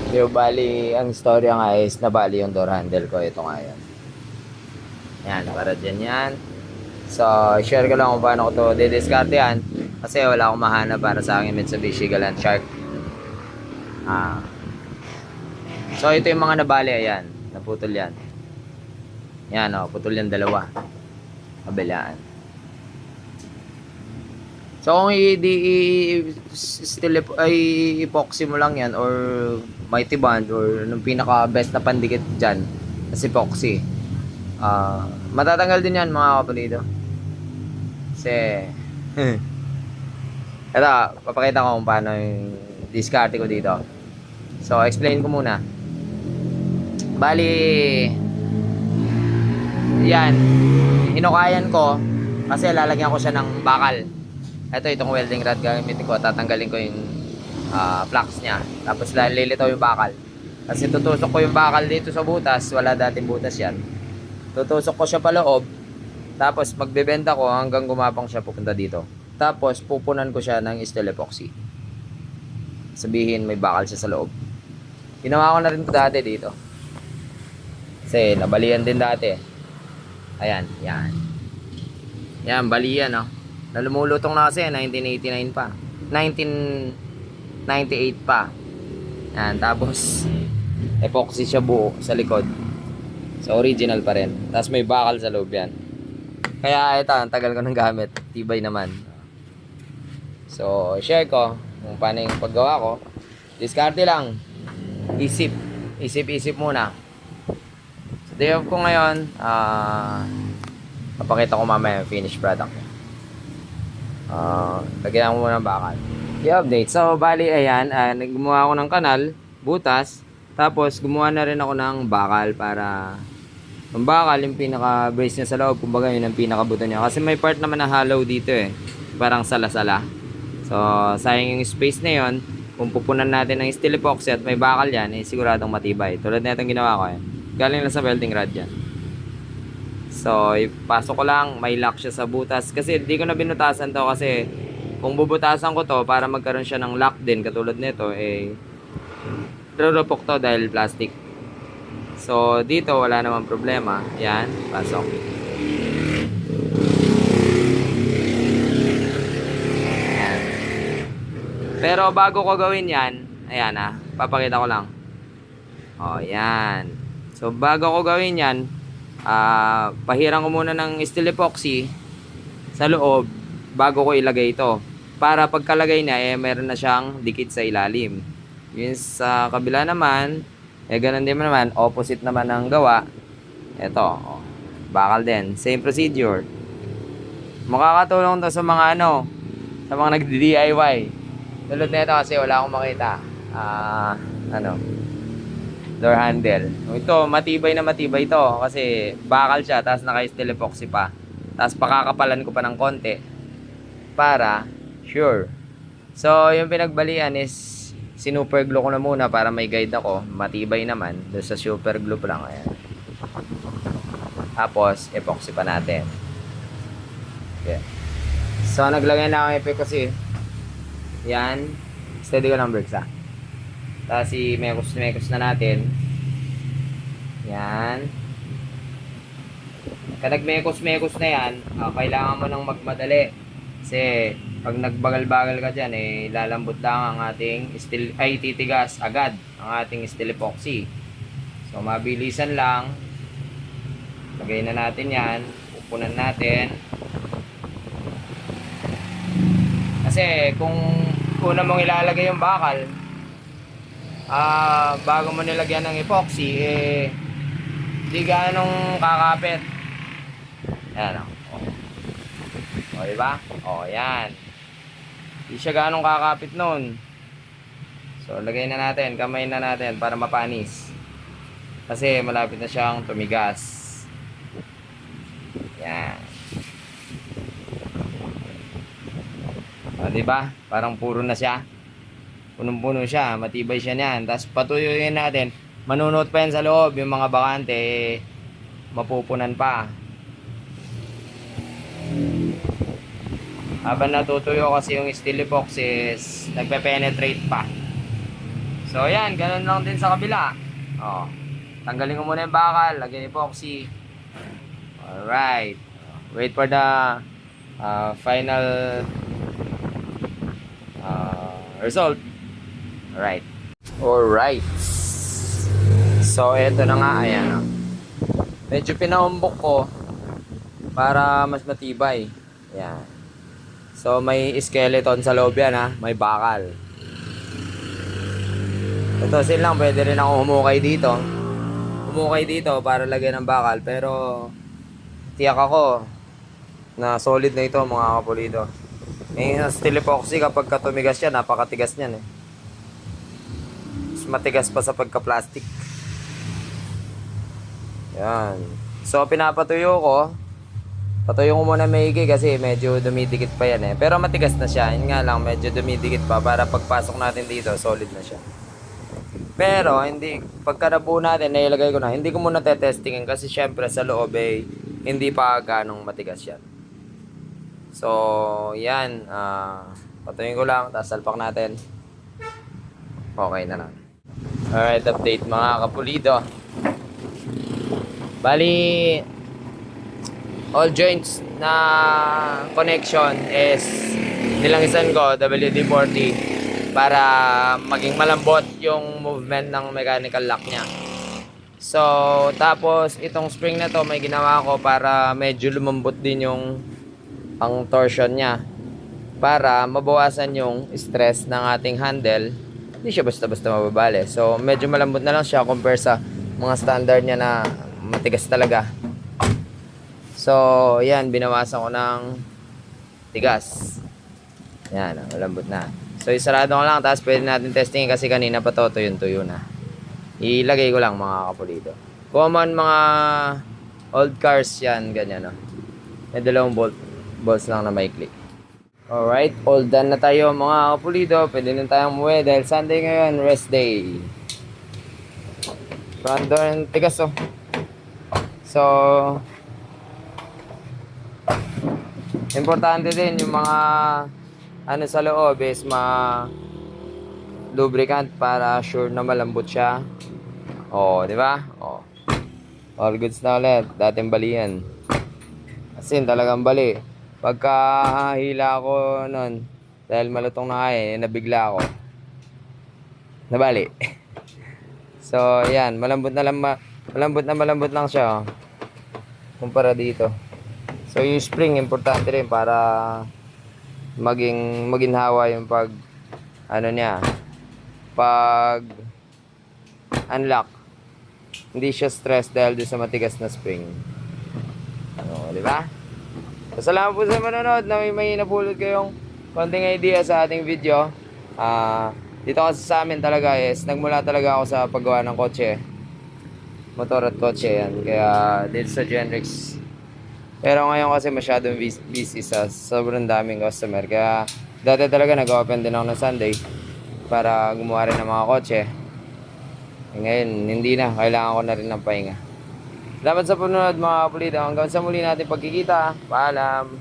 Yung bali, ang storya nga is nabali yung door handle ko. Ito nga yan. Yan, para dyan yan. So, share ko lang kung paano ko to didiscard yan. Kasi wala akong mahanap para sa akin Mitsubishi Galant Shark. Ah. So, ito yung mga nabali. Ayan, naputol yan. Yan, oh, putol yan dalawa. Kabilaan. So kung epoxy mo lang yan or mighty band or nung pinaka best na pandikit dyan is epoxy. Matatanggal din yan mga kapatid. Kasi ito, papakita ko kung paano yung discard ko dito. So explain ko muna. Bali yan, hinukayan ko kasi lalagyan ko siya ng bakal. Itong welding rod gagamitin ko. Tatanggalin ko yung flux niya. Tapos lilitaw yung bakal. Kasi tutusok ko yung bakal dito sa butas. Wala dating butas yan. Tutusok ko siya pa loob. Tapos magbebenda ko hanggang gumapang siya pupunta dito. Tapos pupunan ko siya ng steel epoxy. Sabihin may bakal siya sa loob. Ginawa ko na rin dati dito. Kasi nabalian din dati. Ayan, yan. Yan, balian, no? Lumulutong na kasi 1989 pa, 1998 pa. Yan, tapos epoxy siya buo sa likod. So original pa rin. Tapos may bakal sa loob yan. Kaya ito, ang tagal ko ng gamit. Tibay naman. So share ko kung paano yung paggawa ko. Diskarte lang. Isip muna. So day off ko ngayon. Papakita ko mamaya yung finished product. Lagyan mo muna ng bakal. I-update. So, bali, ayan. Gumawa ako ng kanal, butas. Tapos, gumawa na rin ako ng bakal para yung bakal, yung pinaka-brace niya sa loob. Kumbaga, yun ang pinaka-buto niya. Kasi may part naman na hollow dito eh. Parang sala-sala. So, sayang yung space na yun. Kung pupunan natin ng steel epoxy at may bakal yan, eh, siguradong matibay. Tulad na itong ginawa ko eh. Galing lang sa welding rod yan. So, ipasok ko lang, may lock siya sa butas. Kasi di ko na binutasan to kasi kung bubutasan ko to para magkaroon siya ng lock din katulad nito, eh rurupok to dahil plastic. So, dito wala namang problema. Yan, pasok. Ayan. Pero bago ko gawin yan, ayan papakita ko lang. O, yan. So, bago ko gawin yan, pahiran ko muna ng steel epoxy sa loob bago ko ilagay ito para pagkalagay na meron na siyang dikit sa ilalim. Yun sa kabila naman ganun din naman, opposite naman ng gawa. Ito, bakal din, same procedure. Makakatulong to sa mga sa mga nagdi-DIY. Tulad nito kasi wala akong makita door handle. Ito, matibay na matibay ito kasi bakal siya, tapos naka-steel epoxy pa. Tapos pakakapalan ko pa ng konti para sure. So, yung pinagbalian is sinuper glue ko na muna para may guide ako. Matibay naman. Doon sa super glue lang. Ayan. Tapos, epoxy pa natin. Okay. So, naglagay na ako epoxy. Yan. Steady ko ng brakes Tapos i-mekos na natin. Yan. Kapag nag-mekos na yan, kailangan mo nang magmadali. Kasi pag nagbagal-bagal ka dyan, lalambot lang ang ating titigas agad ang ating steel epoxy. So mabilisan lang. Lagay na natin yan. Pupunan natin. Kasi kung una mong ilalagay yung bakal, bago mo nilagyan ng epoxy, di ganong kakapit. Ayan o, diba? O, yan. Di siya ganong kakapit nun. So, lagay na natin, kamay na natin para mapanis. Kasi malapit na siyang tumigas. Yan. O, diba? Parang puro na siya. Punong-puno siya, matibay siya niyan. Tapos patuyuin natin, manunot pa yan sa loob. Yung mga bakante, mapupunan pa. Habang natutuyo kasi yung steel epoxy, nagpe-penetrate pa. So yan, ganun lang din sa kabila. Oh. Tanggalin ko muna yung bakal, lagyan epoxy. Alright. Wait for the final result. Alright. Alright. So eto na nga, ayan. Medyo pinaumbok ko para mas matibay. Ayan. So may skeleton sa loob yan ha, may bakal. Ito sin lang, pwede rin ako humukay dito. Humukay dito para lagyan ng bakal, pero tiyak ako na solid na ito mga kapulido. Yung steel epoxy kapag tumigas yan, napakatigas niyan eh. Mas matigas pa sa pagka-plastic. Yan. So pinapatuyo ko. Patuyo ko muna maigi kasi medyo dumidikit pa yan eh. Pero matigas na siya. Yun nga lang, medyo dumidikit pa para pagpasok natin dito, solid na siya. Pero hindi, pagka nabuo natin, nailagay ko na. Hindi ko muna tetestingin kasi syempre sa loob eh, hindi pa ganong matigas yan. So, yan. Patuyin ko lang, tapos salpak natin. Okay na lang. Alright, update mga kapulido. Bali, all joints na connection is nilangisan ko WD-40 para maging malambot yung movement ng mechanical lock niya. So, tapos itong spring na to may ginawa ko para medyo lumambot din yung ang torsion niya para mabawasan yung stress ng ating handle. Hindi siya basta-basta mababali. So, medyo malambot na lang siya compare sa mga standard niya na matigas talaga. So, yan, binawasan ko ng tigas. Yan, malambot na. So, isarado ko lang, tapos pwede natin testingin kasi kanina pa to, tuyo na. Ilagay ko lang mga kapulido. Common mga old cars yan, ganyan, no? May dalawang bolts lang na maikli. Alright, all done na tayo mga kapulido. Pwede na tayong umuwi dahil Sunday ngayon, rest day. Front door, tigas, oh. So, importante din yung mga ano sa loob is lubricant para sure na malambot siya. Oh, di ba? Oh. All goods na ulit. Dating balian. Kasi talagang bali. Pagka hila ko nun, dahil malutong na kaya, nabigla ako. Nabali. So, yan. Malambot lang siya. Oh. Kumpara dito. So yung spring importante rin para maginhawa yung pag unlock. Hindi siya stress dahil doon sa matigas na spring. Ano, di ba? So, salamat po sa manonood na may napulot kayong konting idea sa ating video. Dito kasi sa amin talaga is nagmula talaga ako sa paggawa ng kotse. Motor at kotse yan. Kaya dito sa Genrix. Pero ngayon kasi masyadong busy sa sobrang daming customer. Kaya dati talaga nag-open din ako ng Sunday para gumawa rin ng mga kotse. Ngayon, hindi na. Kailangan ko na rin ng pahinga. Salamat sa panonood mga kapulido. Hanggang sa muli natin pagkikita. Paalam.